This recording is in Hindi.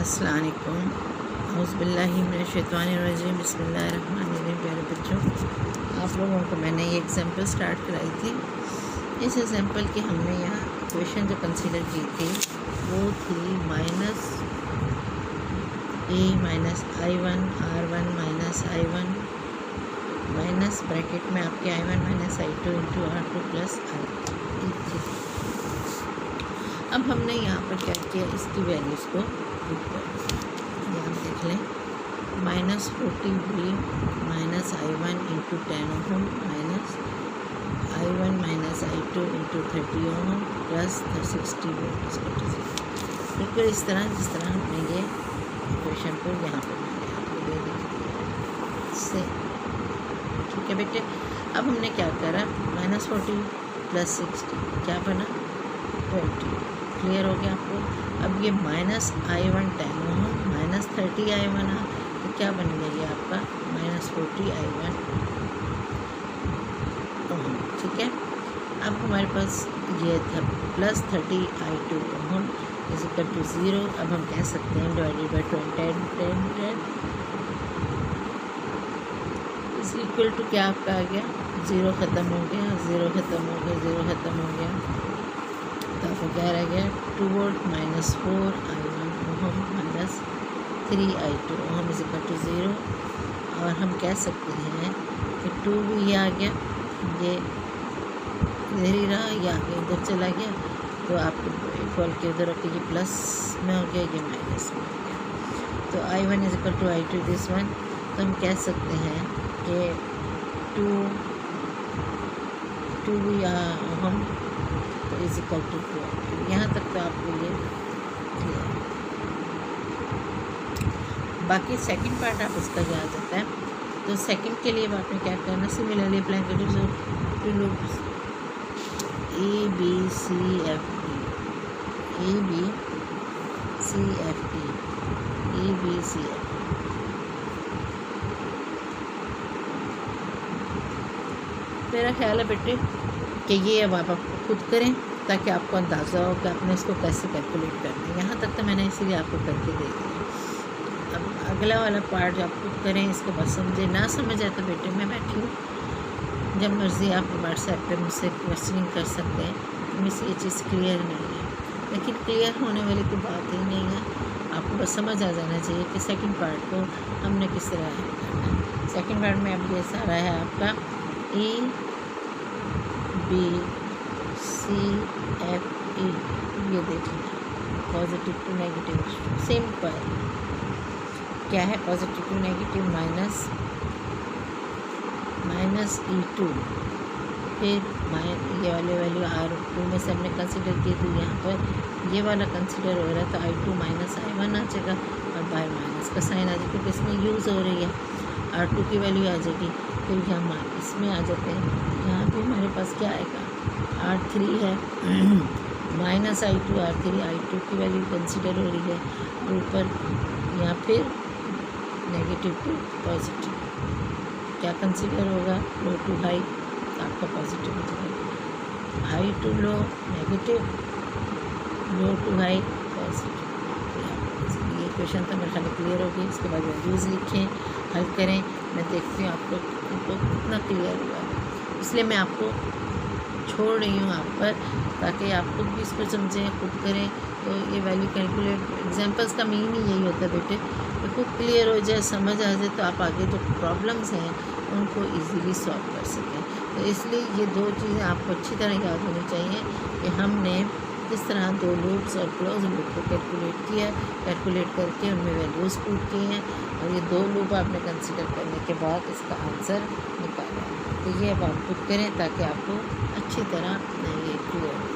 अस्सलाम वालेकुम औज़ुबिल्लाहि मिनश्शैतानिर्रजीम बिस्मिल्लाहिर्रहमानिर्रहीम। प्यारे बच्चों, आप लोगों को मैंने ये एग्जांपल स्टार्ट कराई थी। इस एग्जांपल की हमने यहाँ इक्वेशन जो कंसीडर की थी वो थी minus A minus I1 R1 minus I1 minus bracket में आपके I1 minus I2 into R2 plus I3। अब हमने यहाँ पर क्या किया, इसकी वैल्यूज़ को यहाँ देख लें। Minus 40V minus I1 into 10 ohm minus I1 minus I2 into 30 ohm plus 60 volt. बिल्कुल इस तरह जिस तरह हमने ये इक्वेशन को यहाँ पर मैंने आपको दे दी इससे। ठीक है बेटे, अब हमने क्या करा, माइनस 40 प्लस 60 क्या बना 20। क्लियर हो गया आपको। अब ये minus I1 10 ohm minus 30 I1 तो क्या बन गया ये आपका माइनस 40 I1 ओम। ठीक है, अब हमारे पास ये था plus 30 I2 ohm is equal to 0। अब हम कह सकते हैं divided by 10 is equal to क्या आपका आ गया, 0 ख़त्म हो गया, 0 ख़त्म हो गया, 0 ख़त्म हो गया। तो आपको क्या रह गया 2 volt minus 4 I1 ohm minus 3 I2 ohm is equal to 0। और हम कह सकते हैं कि 2 भी ये आ गया, ये इधर ही रहा, ये आगे इधर चला गया। तो आपको इक्वल के उधर रखिए, ये प्लस में हो गया, ये माइनस में हो गया। तो I1 is equal to I2 this one. तो हम कह सकते हैं कि 2 भी ओम इज इक्वल टू 2। यहाँ तक तो आपको ये क्लियर। बाकी सेकंड पार्ट आप उसका याद होता है। तो सेकंड के लिए आपने क्या करना, सिमिलरली अप्लाई कर to loops A B C F E A B C F E A B C F E। मेरा ख्याल है बेटे कि ये अब आप खुद करें ताकि आपको अंदाज़ा हो कि आपने इसको कैसे कैलकुलेट करना है। यहाँ तक तो मैंने इसीलिए आपको करके दे दिया। अब अगला वाला पार्ट आप खुद करें, इसके बाद समझे। ना समझ आए तो बेटे मैं बैठी हूँ, जब मर्ज़ी आप व्हाट्सएप पे मुझसे क्वेश्चनिंग कर सकते हैं। मुझसे ये चीज़ क्लियर नहीं है, लेकिन क्लियर होने वाली कोई बात ही नहीं है। आपको बस समझ आ जाना चाहिए कि सेकेंड पार्ट को हमने किस तरह हल करना है। सेकेंड पार्ट में अब ये सारा है आपका A B C F E। ये देखिए पॉजिटिव टू नेगेटिव, सिंपल क्या है, positive to negative minus E2, फिर ये वाले वैल्यू R2 में से हमने कंसिडर की थी, यहाँ पर ये वाला कंसिडर हो रहा है। तो I2 माइनस I1 आ जाएगा और बाहर माइनस का साइन आ जाएगा क्योंकि इसमें यूज़ हो रही है। R2 की वैल्यू आ जाएगी, फिर यहाँ इसमें आ जाते हैं। यहाँ पे हमारे पास क्या आएगा R3 है माइनस I2 R3 I2 की वैल्यू कंसिडर हो रही है ऊपर। यहाँ फिर नेगेटिव टू पॉजिटिव क्या कंसिडर होगा, लो टू हाई, तो आपका पॉजिटिव हो जाएगा। High to low negative, low to high positive. ये क्वेश्चन तो मेरे ख्याल क्लियर हो गई। इसके बाद वैल्यूज़ लिखें, हल करें। मैं देखती हूँ आपको कितना क्लियर हुआ है, इसलिए मैं आपको छोड़ रही हूँ आप पर, ताकि आप खुद भी इसको समझें, खुद करें। तो ये वैल्यू कैलकुलेट एग्जांपल्स का मीन ही यही होता है बेटे, तो खुद क्लियर हो जाए, समझ आ जाए, तो आप आगे जो प्रॉब्लम्स हैं उनको इजीली सॉल्व कर सकें। तो इसलिए ये दो चीज़ें आपको अच्छी तरह याद होनी चाहिए कि हमने किस तरह दो लूप्स और क्लोज लूप को कैलकुलेट किया, कैलकुलेट करके उनमें वैल्यूज़ पुट की हैं, और ये दो लूप आपने कंसिडर करने के बाद इसका आंसर निकाला। तो ये अब आप खुद करें ताकि आपको अच्छी तरह ये क्लियर हो।